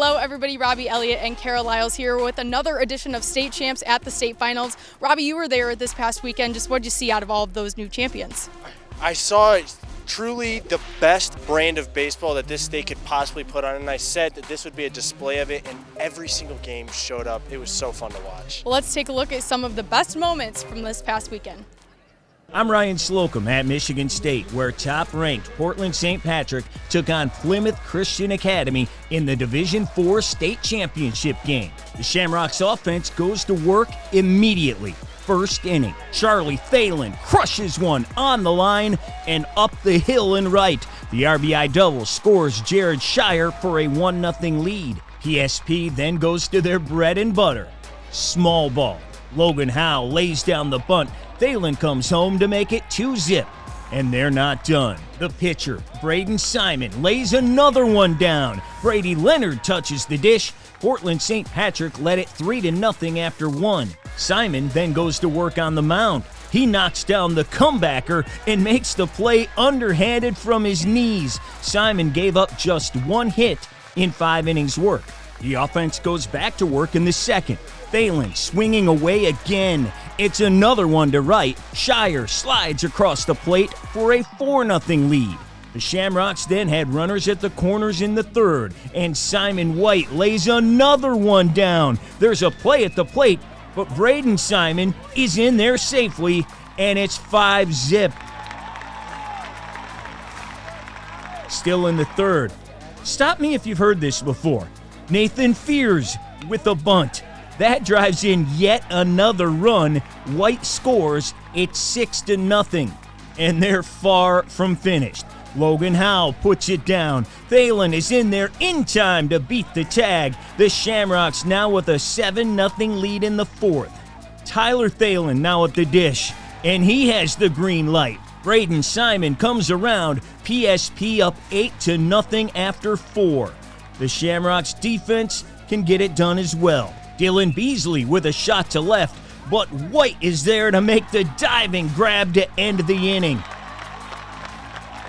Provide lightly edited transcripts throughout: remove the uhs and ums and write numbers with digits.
Hello everybody, Robbie Elliott and Kara Lyles here with another edition of State Champs at the State Finals. Robbie, you were there this past weekend. Just what did you see out of all of those new champions? I saw truly the best brand of baseball that this state could possibly put on, and I said that this would be a display of it, and every single game showed up. It was so fun to watch. Well, let's take a look at some of the best moments from this past weekend. I'm Ryan Slocum at Michigan State, where top-ranked Portland St. Patrick took on Plymouth Christian Academy in the Division IV state championship game. The Shamrocks offense goes to work immediately. First inning, Charlie Thalen crushes one on the line and up the hill and right. The RBI double scores Jared Shire for a 1-0 lead. PSP then goes to their bread and butter, small ball. Logan Howe lays down the bunt. Thalen comes home to make it 2-0. And they're not done. The pitcher, Braden Simon, lays another one down. Brady Leonard touches the dish. Portland St. Patrick led it 3-0 after one. Simon then goes to work on the mound. He knocks down the comebacker and makes the play underhanded from his knees. Simon gave up just one hit in 5 innings work. The offense goes back to work in the second. Thalen swinging away again. It's another one to right. Shire slides across the plate for a 4-0 lead. The Shamrocks then had runners at the corners in the third, and Simon White lays another one down. There's a play at the plate, but Braden Simon is in there safely, and it's 5-0. Still in the third. Stop me if you've heard this before. Nathan Fears with a bunt. That drives in yet another run. White scores. It's 6-0. And they're far from finished. Logan Howe puts it down. Thalen is in there in time to beat the tag. The Shamrocks now with a 7-0 lead in the fourth. Tyler Thalen now at the dish, and he has the green light. Braden Simon comes around. PSP up 8-0 after 4. The Shamrocks defense can get it done as well. Dylan Beasley with a shot to left, but White is there to make the diving grab to end the inning.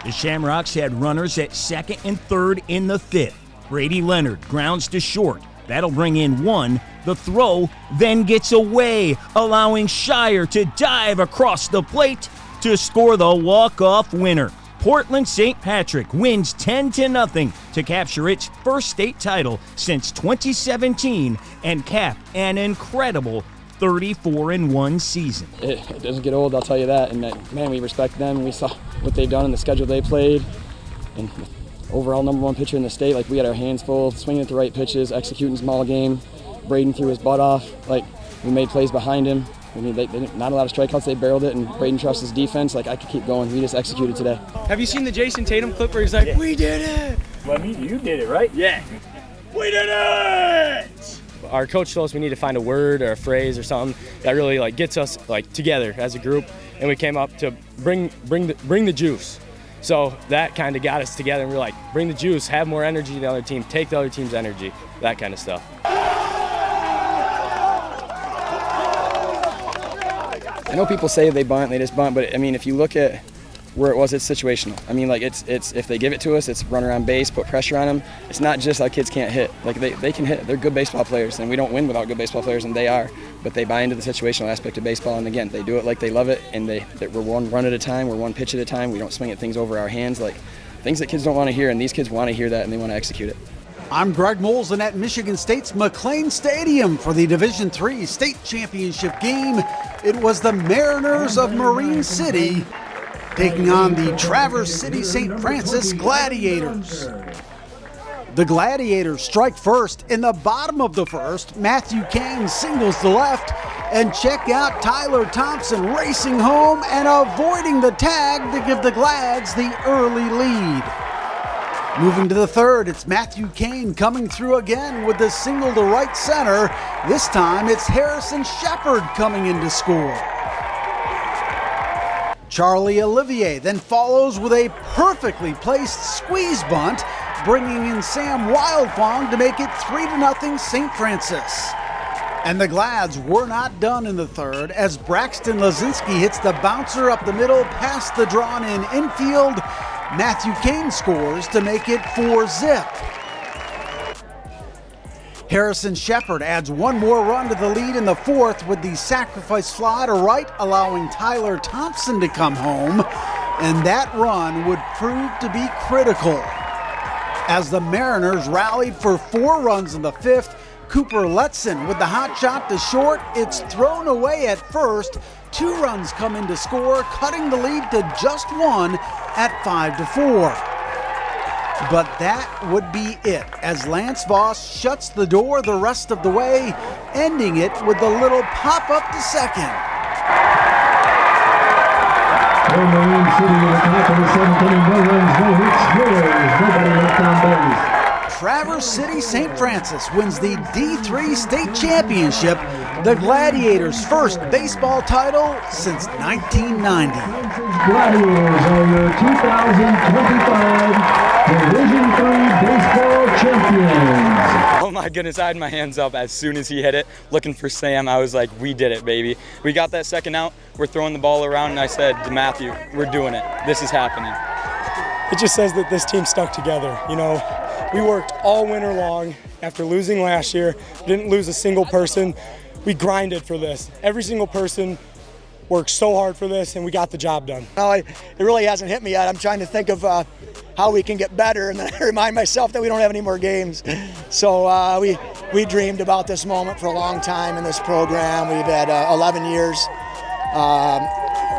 The Shamrocks had runners at second and third in the fifth. Brady Leonard grounds to short. That'll bring in one. The throw then gets away, allowing Shire to dive across the plate to score the walk-off winner. Portland St. Patrick wins 10-0 to capture its first state title since 2017 and cap an incredible 34-1 season. It doesn't get old, I'll tell you that. And man, we respect them. We saw what they've done in the schedule they played. And overall #1 pitcher in the state, like we had our hands full, swinging at the right pitches, executing small game. Braden threw his butt off. Like we made plays behind him. I mean, they not a lot of strikeouts. They barreled it, and Braden trusts his defense. Like I could keep going. We just executed today. Have you seen the Jason Tatum clip where he's like, "We did it"? Well, you did it, right? Yeah. We did it! Our coach told us we need to find a word or a phrase or something that really gets us together as a group, and we came up to bring the juice. So that kind of got us together, and we were like, bring the juice, have more energy than the other team, take the other team's energy, that kind of stuff. I know people say they bunt, they just bunt, but I mean, if you look at where it was, it's situational. I mean, it's if they give it to us, it's run around base, put pressure on them. It's not just like kids can't hit. Like they can hit. They're good baseball players, and we don't win without good baseball players, and they are. But they buy into the situational aspect of baseball, and again, they do it like they love it, and we're one run at a time, we're one pitch at a time. We don't swing at things over our hands, like things that kids don't want to hear, and these kids want to hear that, and they want to execute it. I'm Greg Molson at Michigan State's McLean Stadium for the Division III state championship game. It was the Mariners of Marine City taking on the Traverse City St. Francis Gladiators. The Gladiators strike first. In the bottom of the first, Matthew Kane singles to left, and check out Tyler Thompson racing home and avoiding the tag to give the Glads the early lead. Moving to the third, it's Matthew Kane coming through again with the single to right center. This time it's Harrison Shepard coming in to score. Charlie Olivier then follows with a perfectly placed squeeze bunt, bringing in Sam Wildfong to make it 3-0 St. Francis. And the Glads were not done in the third as Braxton Lazinski hits the bouncer up the middle past the drawn-in infield. Matthew Kane scores to make it 4-0. Harrison Shepard adds one more run to the lead in the fourth with the sacrifice fly to right, allowing Tyler Thompson to come home, and that run would prove to be critical. As the Mariners rallied for 4 runs in the fifth, Cooper Letson with the hot shot to short. It's thrown away at first. 2 runs come in to score, cutting the lead to just 1 at 5-4. But that would be it, as Lance Voss shuts the door the rest of the way, ending it with a little pop-up to second. Marine City in the top of the 7th inning, no runs, no hits, no errors, nobody left on base. Traverse City St. Francis wins the D3 state championship, the Gladiators' first baseball title since 1990. Gladiators are your 2025 Division III baseball champions. Oh my goodness, I had my hands up as soon as he hit it, looking for Sam. I was like, we did it, baby. We got that second out, we're throwing the ball around, and I said to Matthew, we're doing it. This is happening. It just says that this team stuck together. You know, we worked all winter long after losing last year. Didn't lose a single person. We grinded for this. Every single person worked so hard for this, and we got the job done. Well, it really hasn't hit me yet. I'm trying to think of how we can get better, and then I remind myself that we don't have any more games. So we dreamed about this moment for a long time in this program. We've had 11 years.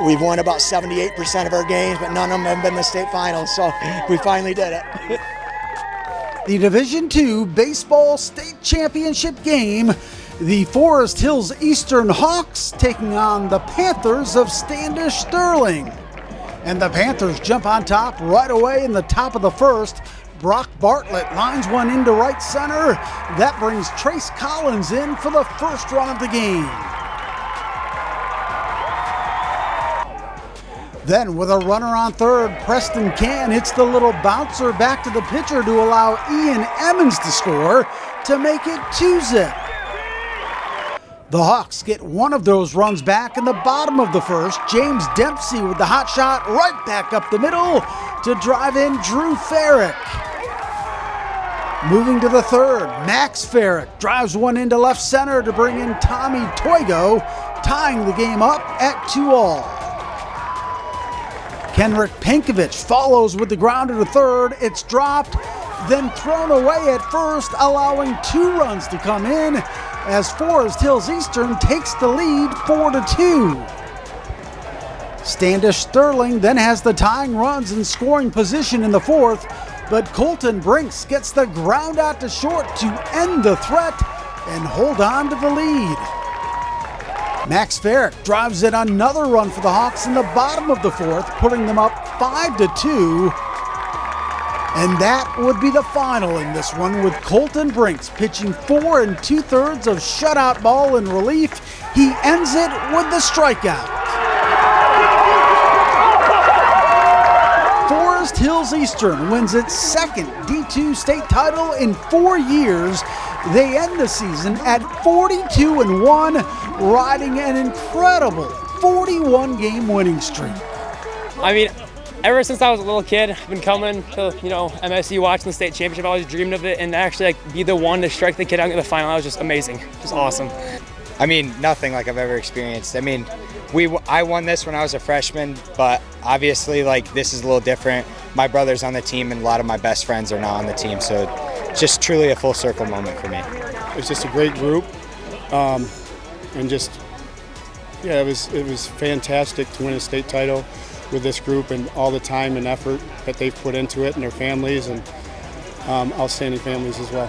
We've won about 78% of our games, but none of them have been the state finals, so we finally did it. The Division II Baseball State Championship game, the Forest Hills Eastern Hawks taking on the Panthers of Standish Sterling. And the Panthers jump on top right away in the top of the first. Brock Bartlett lines one into right center. That brings Trace Collins in for the first run of the game. Then with a runner on third, Preston Can hits the little bouncer back to the pitcher to allow Ian Emmons to score to make it 2-zip. The Hawks get one of those runs back in the bottom of the first. James Dempsey with the hot shot right back up the middle to drive in Drew Farrick. Moving to the third, Max Farrick drives one into left center to bring in Tommy Toigo, tying the game up at 2-all. Kenrick Pankovic follows with the grounder to third. It's dropped, then thrown away at first, allowing 2 runs to come in as Forest Hills Eastern takes the lead 4-2. Standish Sterling then has the tying runs in scoring position in the fourth, but Colton Brinks gets the ground out to short to end the threat and hold on to the lead. Max Farrick drives in another run for the Hawks in the bottom of the fourth, putting them up 5-2. And that would be the final in this one, with Colton Brinks pitching 4 2/3 of shutout ball in relief. He ends it with the strikeout. Forest Hills Eastern wins its second D2 state title in 4 years. They end the season at 42-1, riding an incredible 41-game winning streak. I mean, ever since I was a little kid, I've been coming to, MSU, watching the state championship. I always dreamed of it, and to actually be the one to strike the kid out in the final, that was just amazing, just awesome. I mean, nothing like I've ever experienced. I mean, I won this when I was a freshman, but obviously, this is a little different. My brother's on the team, and a lot of my best friends are now on the team, so just truly a full circle moment for me. It was just a great group, and it was fantastic to win a state title with this group and all the time and effort that they've put into it, and their families, and outstanding families as well.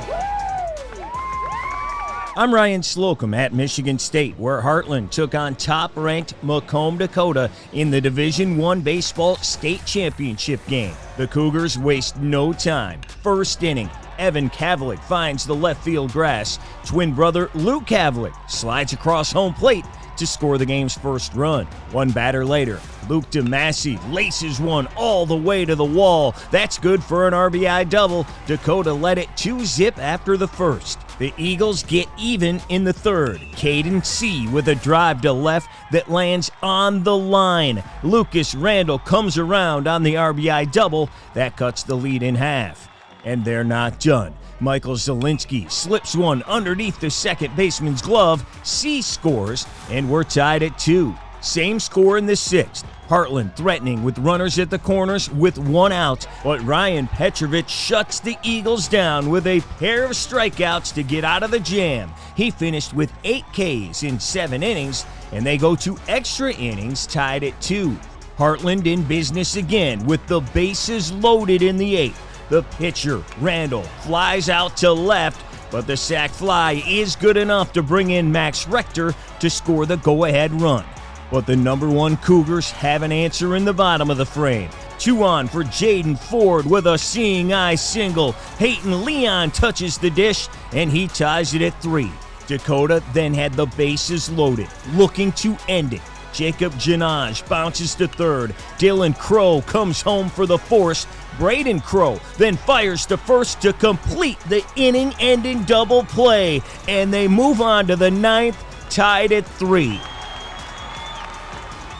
I'm Ryan Slocum at Michigan State, where Hartland took on top-ranked Macomb, Dakota in the Division I Baseball State Championship game. The Cougars waste no time. First inning, Evan Kavlik finds the left field grass. Twin brother Luke Kavlik slides across home plate to score the game's first run. One batter later, Luke DeMasi laces one all the way to the wall. That's good for an RBI double. Dakota led it 2-zip after the first. The Eagles get even in the third. Caden C with a drive to left that lands on the line. Lucas Randall comes around on the RBI double. That cuts the lead in half. And they're not done. Michael Zielinski slips one underneath the second baseman's glove. C scores, and we're tied at 2. Same score in the 6th. Hartland threatening with runners at the corners with 1 out, but Ryan Petrovich shuts the Eagles down with a pair of strikeouts to get out of the jam. He finished with 8 Ks in 7 innings, and they go to extra innings tied at 2. Hartland in business again with the bases loaded in the 8th. The pitcher, Randall, flies out to left, but the sac fly is good enough to bring in Max Rector to score the go-ahead run. But the number 1 Cougars have an answer in the bottom of the frame. 2 on for Jaden Ford with a seeing eye single. Peyton Leon touches the dish, and he ties it at 3. Dakota then had the bases loaded, looking to end it. Jacob Janage bounces to third. Dylan Crow comes home for the force. Braden Crow then fires to first to complete the inning-ending double play, and they move on to the 9th, tied at 3.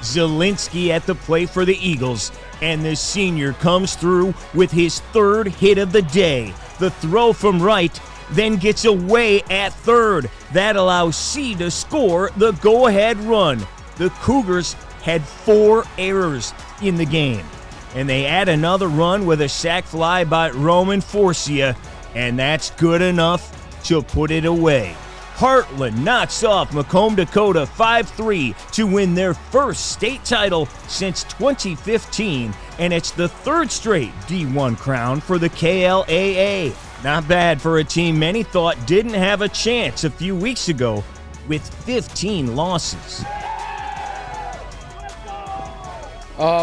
Zielinski at the plate for the Eagles, and the senior comes through with his 3rd hit of the day. The throw from right then gets away at 3rd. That allows C to score the go-ahead run. The Cougars had 4 errors in the game, and they add another run with a sac fly by Roman Forcia, and that's good enough to put it away. Hartland knocks off Macomb, Dakota 5-3 to win their first state title since 2015, and it's the 3rd straight D1 crown for the KLAA. Not bad for a team many thought didn't have a chance a few weeks ago with 15 losses.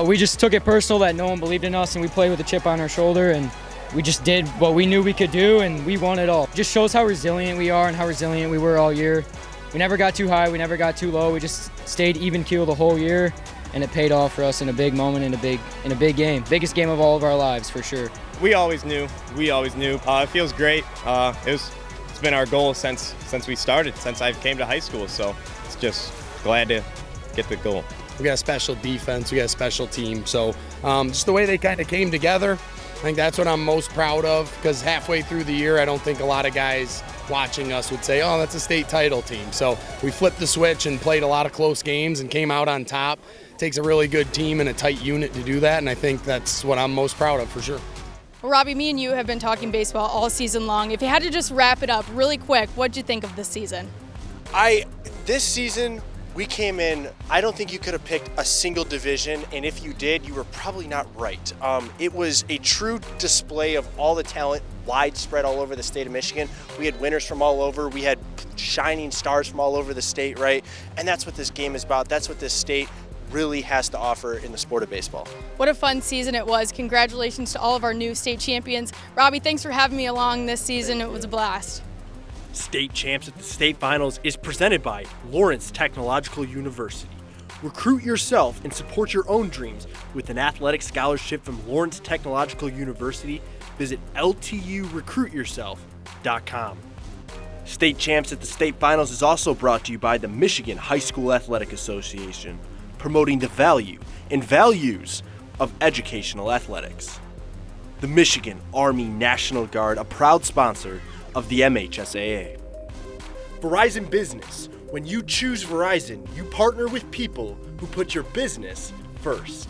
We just took it personal that no one believed in us, and we played with a chip on our shoulder, and we just did what we knew we could do, and we won it all. Just shows how resilient we are and how resilient we were all year. We never got too high, we never got too low. We just stayed even keel the whole year, and it paid off for us in a big moment, in a big game. Biggest game of all of our lives, for sure. We always knew. It feels great. It's been our goal since we started, since I came to high school, so it's just glad to get the goal. We got a special defense, we got a special team. So just the way they kind of came together, I think that's what I'm most proud of, because halfway through the year, I don't think a lot of guys watching us would say, oh, that's a state title team. So we flipped the switch and played a lot of close games and came out on top. It takes a really good team and a tight unit to do that, and I think that's what I'm most proud of for sure. Well, Robbie, me and you have been talking baseball all season long. If you had to just wrap it up really quick, what'd you think of this season? This season, we came in, I don't think you could have picked a single division, and if you did, you were probably not right. It was a true display of all the talent widespread all over the state of Michigan. We had winners from all over. We had shining stars from all over the state, right? And that's what this game is about. That's what this state really has to offer in the sport of baseball. What a fun season it was. Congratulations to all of our new state champions. Robbie, thanks for having me along this season. It was a blast. State Champs at the State Finals is presented by Lawrence Technological University. Recruit yourself and support your own dreams with an athletic scholarship from Lawrence Technological University. Visit lturecruityourself.com. State Champs at the State Finals is also brought to you by the Michigan High School Athletic Association, promoting the value and values of educational athletics. The Michigan Army National Guard, a proud sponsor of the MHSAA. Verizon Business. When you choose Verizon, you partner with people who put your business first.